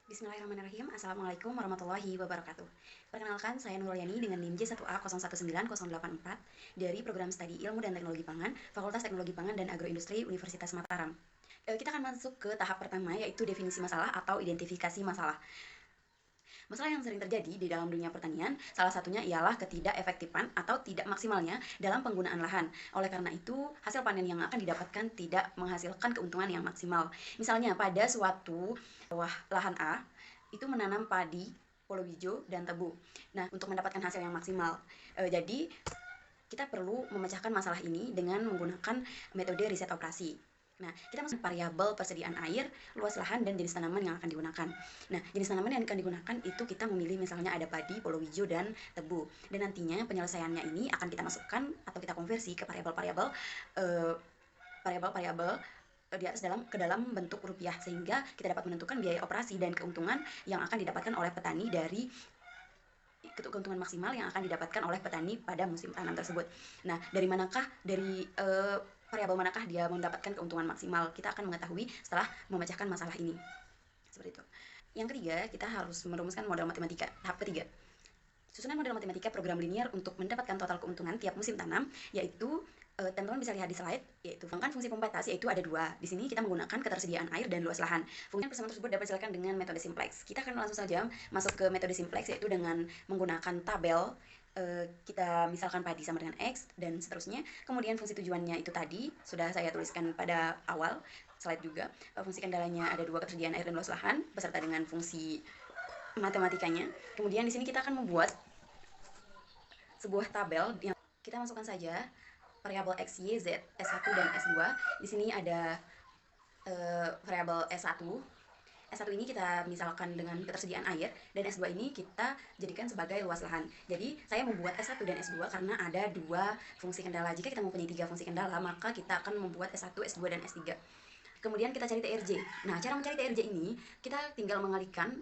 Bismillahirrahmanirrahim. Assalamualaikum warahmatullahi wabarakatuh. Perkenalkan, saya Nuryani dengan NIM J1A019084 dari Program Studi Ilmu dan Teknologi Pangan, Fakultas Teknologi Pangan dan Agroindustri Universitas Mataram. Kita akan masuk ke tahap pertama, yaitu definisi masalah atau identifikasi masalah. Masalah yang sering terjadi di dalam dunia pertanian, salah satunya ialah ketidakefektifan atau tidak maksimalnya dalam penggunaan lahan. Oleh karena itu, hasil panen yang akan didapatkan tidak menghasilkan keuntungan yang maksimal. Misalnya, pada suatu lahan A, itu menanam padi, palawija, dan tebu. Nah, untuk mendapatkan hasil yang maksimal. Jadi, kita perlu memecahkan masalah ini dengan menggunakan metode riset operasi. Nah, kita masuk variabel persediaan air, luas lahan, dan jenis tanaman yang akan digunakan. Nah, jenis tanaman yang akan digunakan itu kita memilih misalnya ada padi, palawija, dan tebu. Dan nantinya penyelesaiannya ini akan kita masukkan atau kita konversi ke variabel-variabel ke dalam bentuk rupiah, sehingga kita dapat menentukan biaya operasi dan keuntungan yang akan didapatkan oleh petani dari keuntungan maksimal yang akan didapatkan oleh petani pada musim tanam tersebut. Nah, dari variabel manakah dia mendapatkan keuntungan maksimal? Kita akan mengetahui setelah memecahkan masalah ini. Seperti itu. Yang ketiga, kita harus merumuskan model matematika. Tahap ketiga. Susunan model matematika program linear untuk mendapatkan total keuntungan tiap musim tanam, yaitu teman-teman bisa lihat di slide, yaitu fungsi pembatas, yaitu ada dua. Di sini kita menggunakan ketersediaan air dan luas lahan. Fungsi persamaan tersebut dapat dijelaskan dengan metode simplex. Kita akan langsung saja masuk ke metode simplex, yaitu dengan menggunakan tabel. Kita misalkan padi sama dengan X dan seterusnya. Kemudian fungsi tujuannya itu tadi sudah saya tuliskan pada awal slide juga. Fungsi kendalanya ada dua, ketersediaan air dan luas lahan beserta dengan fungsi matematikanya. Kemudian di sini kita akan membuat sebuah tabel yang kita masukkan saja variabel X, Y, Z, S1 dan S2. Di sini ada variabel S1. S1 ini kita misalkan dengan ketersediaan air, dan S2 ini kita jadikan sebagai luas lahan. Jadi saya membuat S1 dan S2 karena ada dua fungsi kendala. Jika kita mempunyai tiga fungsi kendala, maka kita akan membuat S1, S2, dan S3. Kemudian kita cari TRJ. Nah, cara mencari TRJ ini, kita tinggal mengalihkan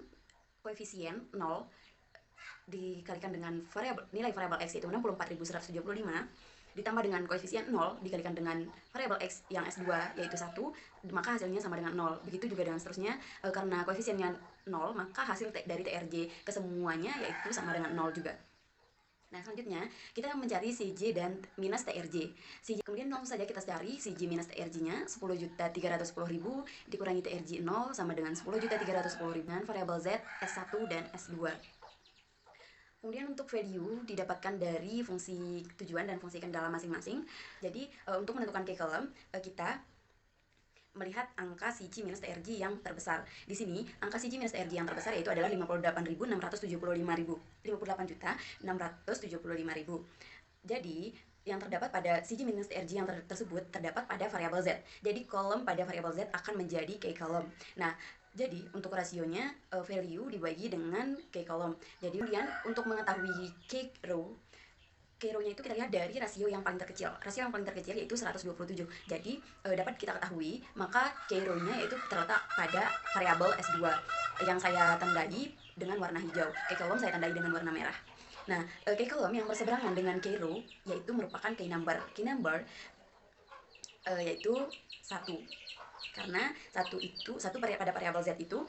koefisien 0 dikalikan dengan nilai variabel X, yaitu 64.175, ditambah dengan koefisien 0 dikalikan dengan variabel X yang S2 yaitu 1, maka hasilnya sama dengan 0. Begitu juga dengan seterusnya, karena koefisiennya 0, maka hasil dari TRJ kesemuanya yaitu sama dengan 0 juga. Nah, selanjutnya kita mencari CJ dan minus TRJ. Kemudian langsung saja kita cari CJ minus TRJ-nya, 10.310.000 dikurangi TRJ 0 sama dengan 10.310.000 dengan variabel Z, S1 dan S2. Kemudian untuk value didapatkan dari fungsi tujuan dan fungsi kendala masing-masing. Jadi untuk menentukan K-column, kita melihat angka CJ minus TRJ yang terbesar. Di sini angka CJ minus TRJ yang terbesar yaitu adalah 58.675.000. Jadi yang terdapat pada CJ minus TRJ yang tersebut terdapat pada variabel Z. Jadi kolom pada variabel Z akan menjadi K-column. Nah, jadi untuk rasionya value dibagi dengan K-column. Jadi kemudian untuk mengetahui K-row-nya itu kita lihat dari rasio yang paling terkecil. Rasio yang paling terkecil yaitu 127. Jadi dapat kita ketahui, maka K-row-nya yaitu terletak pada variabel S2 yang saya tandai dengan warna hijau. K-column saya tandai dengan warna merah. Nah, K-column yang berseberangan dengan K-row yaitu merupakan K-number. K-number yaitu 1. Karena satu pada variabel Z itu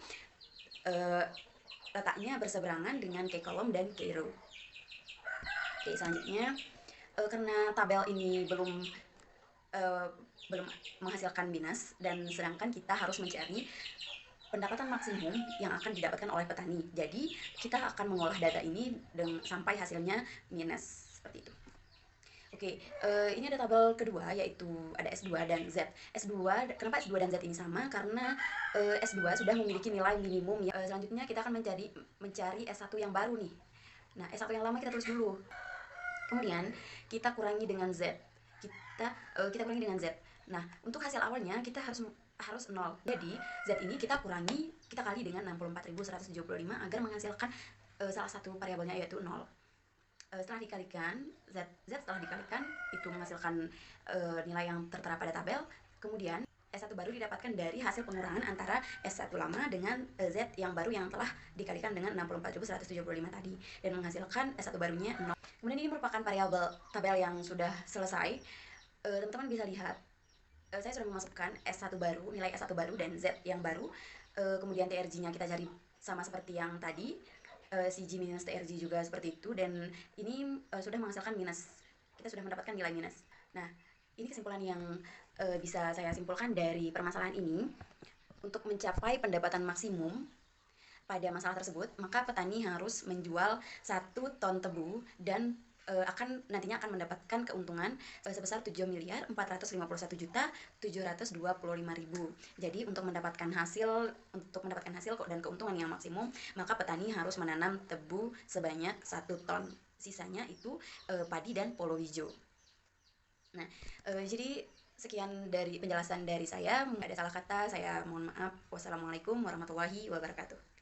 letaknya berseberangan dengan K-column dan K-row. Oke, selanjutnya karena tabel ini belum menghasilkan minus, dan sedangkan kita harus mencari pendapatan maksimum yang akan didapatkan oleh petani. Jadi kita akan mengolah data ini sampai hasilnya minus, seperti itu. Oke, ini ada tabel kedua yaitu ada S2 dan Z. Kenapa S2 dan Z ini sama? Karena S2 sudah memiliki nilai minimum ya. Selanjutnya kita akan mencari S1 yang baru nih. Nah, S1 yang lama kita tulis dulu. Kemudian kita kurangi dengan Z. Kita kurangi dengan Z. Nah, untuk hasil awalnya kita harus 0. Jadi Z ini kita kali dengan 64.175 agar menghasilkan salah satu variabelnya yaitu 0. Setelah dikalikan Z setelah dikalikan itu menghasilkan nilai yang tertera pada tabel. Kemudian S1 baru didapatkan dari hasil pengurangan antara S1 lama dengan Z yang baru yang telah dikalikan dengan 64.175 tadi, dan menghasilkan S1 barunya 0. Kemudian ini merupakan variabel tabel yang sudah selesai. Teman-teman bisa lihat saya sudah memasukkan S1 baru, nilai S1 baru dan Z yang baru. Kemudian TRJ-nya kita cari sama seperti yang tadi, CG minus TRG juga seperti itu, dan ini sudah menghasilkan minus. Kita sudah mendapatkan nilai minus. Nah, ini kesimpulan yang bisa saya simpulkan dari permasalahan ini. Untuk mencapai pendapatan maksimum pada masalah tersebut, maka petani harus menjual 1 ton tebu dan nantinya akan mendapatkan keuntungan sebesar 7.451.725.000. Jadi untuk mendapatkan hasil dan keuntungan yang maksimum, maka petani harus menanam tebu sebanyak 1 ton. Sisanya itu padi dan palawija. Nah, jadi sekian dari penjelasan dari saya. Nggak ada salah kata, saya mohon maaf. Wassalamualaikum warahmatullahi wabarakatuh.